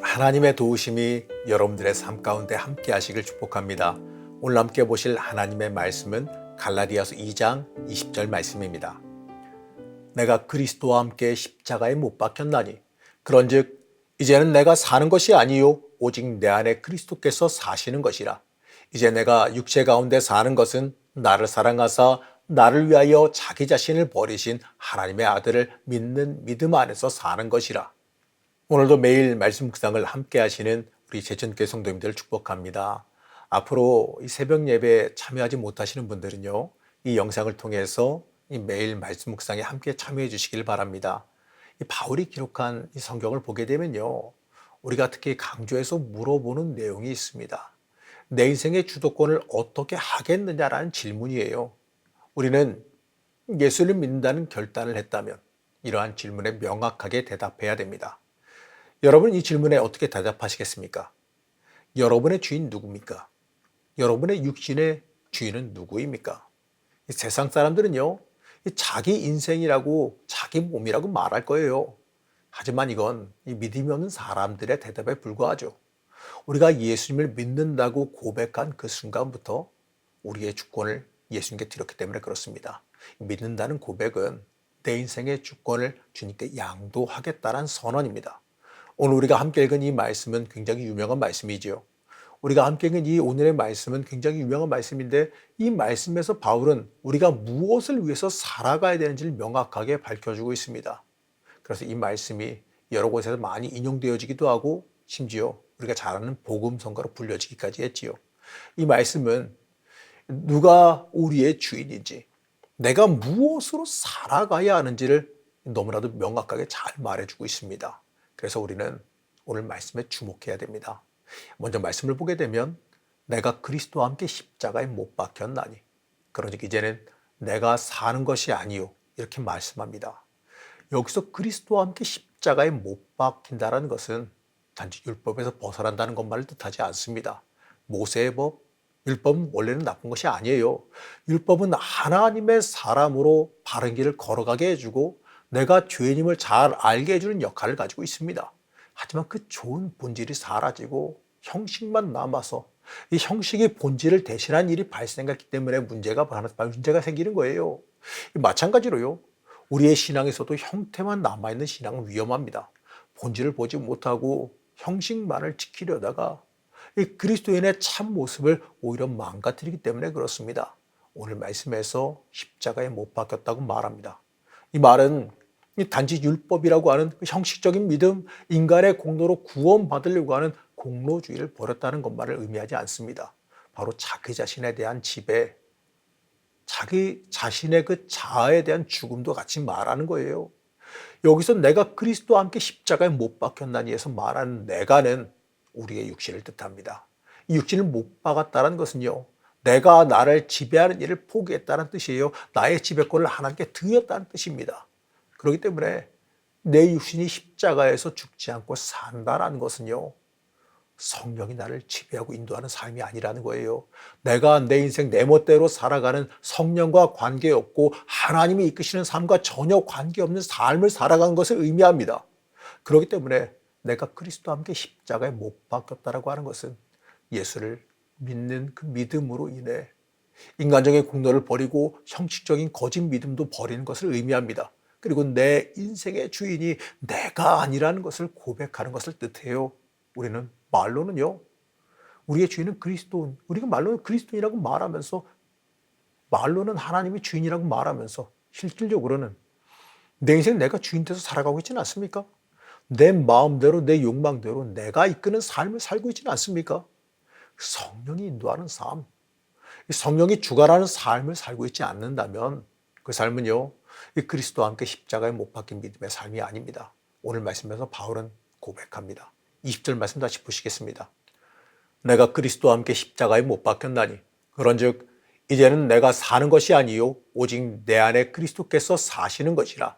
하나님의 도우심이 여러분들의 삶 가운데 함께 하시길 축복합니다. 오늘 함께 보실 하나님의 말씀은 갈라디아서 2장 20절 말씀입니다. 내가 그리스도와 함께 십자가에 못 박혔나니 그런즉 이제는 내가 사는 것이 아니요 오직 내 안에 그리스도께서 사시는 것이라. 이제 내가 육체 가운데 사는 것은 나를 사랑하사 나를 위하여 자기 자신을 버리신 하나님의 아들을 믿는 믿음 안에서 사는 것이라. 오늘도 매일 말씀 묵상을 함께 하시는 우리 제천교회 성도님들 축복합니다. 앞으로 이 새벽 예배에 참여하지 못하시는 분들은요, 이 영상을 통해서 이 매일 말씀 묵상에 함께 참여해 주시길 바랍니다. 이 바울이 기록한 이 성경을 보게 되면요, 우리가 특히 강조해서 물어보는 내용이 있습니다. 내 인생의 주도권을 어떻게 하겠느냐라는 질문이에요. 우리는 예수를 믿는다는 결단을 했다면 이러한 질문에 명확하게 대답해야 됩니다. 여러분 이 질문에 어떻게 대답하시겠습니까? 여러분의 주인 누굽니까? 여러분의 육신의 주인은 누구입니까? 세상 사람들은요, 자기 인생이라고 자기 몸이라고 말할 거예요. 하지만 이건 믿음이 없는 사람들의 대답에 불과하죠. 우리가 예수님을 믿는다고 고백한 그 순간부터 우리의 주권을 예수님께 드렸기 때문에 그렇습니다. 믿는다는 고백은 내 인생의 주권을 주님께 양도하겠다는 선언입니다. 오늘 우리가 함께 읽은 이 말씀은 굉장히 유명한 말씀이지요. 우리가 함께 읽은 이 오늘의 말씀은 굉장히 유명한 말씀인데 이 말씀에서 바울은 우리가 무엇을 위해서 살아가야 되는지를 명확하게 밝혀주고 있습니다. 그래서 이 말씀이 여러 곳에서 많이 인용되어지기도 하고 심지어 우리가 잘 아는 복음성가로 불려지기까지 했지요. 이 말씀은 누가 우리의 주인인지 내가 무엇으로 살아가야 하는지를 너무나도 명확하게 잘 말해주고 있습니다. 그래서 우리는 오늘 말씀에 주목해야 됩니다. 먼저 말씀을 보게 되면 내가 그리스도와 함께 십자가에 못 박혔나니 그러니 이제는 내가 사는 것이 아니요 이렇게 말씀합니다. 여기서 그리스도와 함께 십자가에 못 박힌다는 것은 단지 율법에서 벗어난다는 것만을 뜻하지 않습니다. 모세의 법, 율법은 원래는 나쁜 것이 아니에요. 율법은 하나님의 사람으로 바른 길을 걸어가게 해주고 내가 죄인임을 잘 알게 해주는 역할을 가지고 있습니다. 하지만 그 좋은 본질이 사라지고 형식만 남아서 이 형식이 본질을 대신한 일이 발생했기 때문에 문제가 생기는 거예요. 마찬가지로요. 우리의 신앙에서도 형태만 남아있는 신앙은 위험합니다. 본질을 보지 못하고 형식만을 지키려다가 이 그리스도인의 참 모습을 오히려 망가뜨리기 때문에 그렇습니다. 오늘 말씀에서 십자가에 못 박혔다고 말합니다. 이 말은 단지 율법이라고 하는 형식적인 믿음, 인간의 공로로 구원받으려고 하는 공로주의를 버렸다는 것만을 의미하지 않습니다. 바로 자기 자신에 대한 지배, 자기 자신의 그 자아에 대한 죽음도 같이 말하는 거예요. 여기서 내가 그리스도와 함께 십자가에 못 박혔나니에서 말하는 내가는 우리의 육신을 뜻합니다. 이 육신을 못 박았다는 것은요, 내가 나를 지배하는 일을 포기했다는 뜻이에요. 나의 지배권을 하나님께 드렸다는 뜻입니다. 그렇기 때문에 내 육신이 십자가에서 죽지 않고 산다는 것은요, 성령이 나를 지배하고 인도하는 삶이 아니라는 거예요. 내가 내 인생 내 멋대로 살아가는 성령과 관계없고 하나님이 이끄시는 삶과 전혀 관계없는 삶을 살아가는 것을 의미합니다. 그렇기 때문에 내가 그리스도와 함께 십자가에 못 박혔다라고 하는 것은 예수를 믿는 그 믿음으로 인해 인간적인 공로를 버리고 형식적인 거짓 믿음도 버리는 것을 의미합니다. 그리고 내 인생의 주인이 내가 아니라는 것을 고백하는 것을 뜻해요. 우리는 말로는요, 우리의 주인은 그리스도, 우리가 말로는 그리스도인이라고 말하면서 말로는 하나님이 주인이라고 말하면서 실질적으로는 내 인생 내가 주인 돼서 살아가고 있지는 않습니까? 내 마음대로 내 욕망대로 내가 이끄는 삶을 살고 있지는 않습니까? 성령이 인도하는 삶, 성령이 주관하는 삶을 살고 있지 않는다면 그 삶은요, 이 그리스도와 함께 십자가에 못 박힌 믿음의 삶이 아닙니다. 오늘 말씀에서 바울은 고백합니다. 20절 말씀 다시 보시겠습니다. 내가 그리스도와 함께 십자가에 못 박혔나니 그런즉 이제는 내가 사는 것이 아니요 오직 내 안에 그리스도께서 사시는 것이라.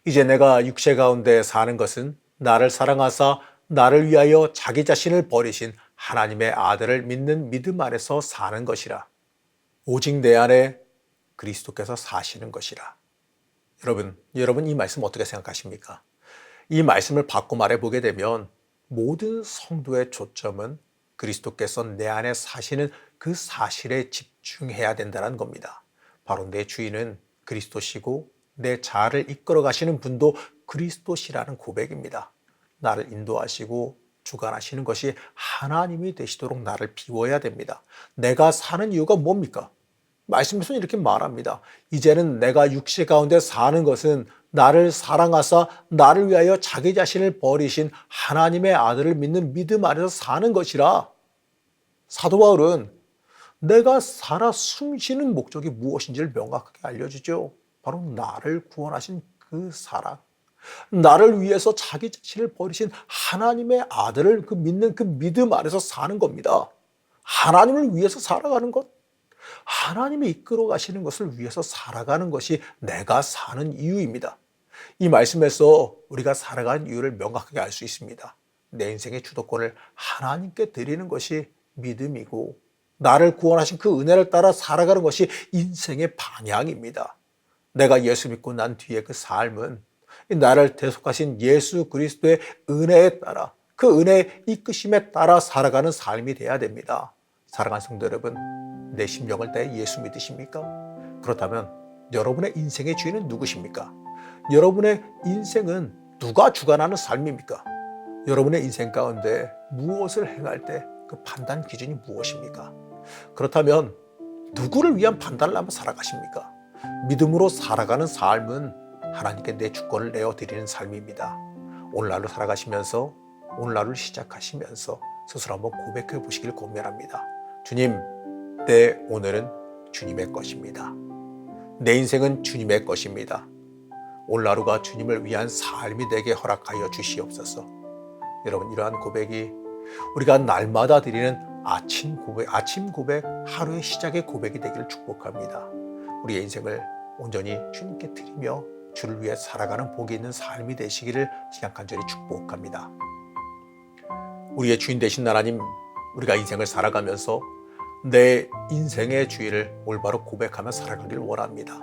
이제 내가 육체 가운데 사는 것은 나를 사랑하사 나를 위하여 자기 자신을 버리신 하나님의 아들을 믿는 믿음 안에서 사는 것이라. 오직 내 안에 그리스도께서 사시는 것이라. 여러분 이 말씀 어떻게 생각하십니까? 이 말씀을 바꿔 말해보게 되면 모든 성도의 초점은 그리스도께서 내 안에 사시는 그 사실에 집중해야 된다는 겁니다. 바로 내 주인은 그리스도시고 내 자아를 이끌어 가시는 분도 그리스도시라는 고백입니다. 나를 인도하시고 주관하시는 것이 하나님이 되시도록 나를 비워야 됩니다. 내가 사는 이유가 뭡니까? 말씀에서는 이렇게 말합니다. 이제는 내가 육체 가운데 사는 것은 나를 사랑하사 나를 위하여 자기 자신을 버리신 하나님의 아들을 믿는 믿음 안에서 사는 것이라. 사도 바울은 내가 살아 숨쉬는 목적이 무엇인지를 명확하게 알려주죠. 바로 나를 구원하신 그 사랑, 나를 위해서 자기 자신을 버리신 하나님의 아들을 믿는 그 믿음 안에서 사는 겁니다. 하나님을 위해서 살아가는 것, 하나님이 이끌어 가시는 것을 위해서 살아가는 것이 내가 사는 이유입니다. 이 말씀에서 우리가 살아가는 이유를 명확하게 알 수 있습니다. 내 인생의 주도권을 하나님께 드리는 것이 믿음이고, 나를 구원하신 그 은혜를 따라 살아가는 것이 인생의 방향입니다. 내가 예수 믿고 난 뒤에 그 삶은 나를 대속하신 예수 그리스도의 은혜에 따라, 그 은혜의 이끄심에 따라 살아가는 삶이 돼야 됩니다. 사랑하는 성도 여러분, 내 심령을 다해 예수 믿으십니까? 그렇다면 여러분의 인생의 주인은 누구십니까? 여러분의 인생은 누가 주관하는 삶입니까? 여러분의 인생 가운데 무엇을 행할 때 그 판단 기준이 무엇입니까? 그렇다면 누구를 위한 판단을 하며 살아가십니까? 믿음으로 살아가는 삶은 하나님께 내 주권을 내어드리는 삶입니다. 오늘 하루 살아가시면서, 오늘 하루를 시작하시면서 스스로 한번 고백해 보시길 권면합니다. 주님, 내 오늘은 주님의 것입니다. 내 인생은 주님의 것입니다. 오늘 하루가 주님을 위한 삶이 되게 허락하여 주시옵소서. 여러분, 이러한 고백이 우리가 날마다 드리는 아침 고백, 하루의 시작의 고백이 되기를 축복합니다. 우리의 인생을 온전히 주님께 드리며 주를 위해 살아가는 복이 있는 삶이 되시기를 간절히 축복합니다. 우리의 주인 되신 하나님, 우리가 인생을 살아가면서 내 인생의 주의를 올바로 고백하며 살아가길 원합니다.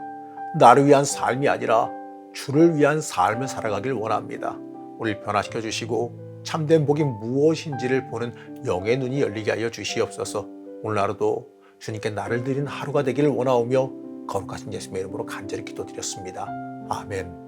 나를 위한 삶이 아니라 주를 위한 삶을 살아가길 원합니다. 우리를 변화시켜 주시고 참된 복이 무엇인지를 보는 영의 눈이 열리게 하여 주시옵소서. 오늘 하루도 주님께 나를 드린 하루가 되기를 원하오며 거룩하신 예수님의 이름으로 간절히 기도드렸습니다. 아멘.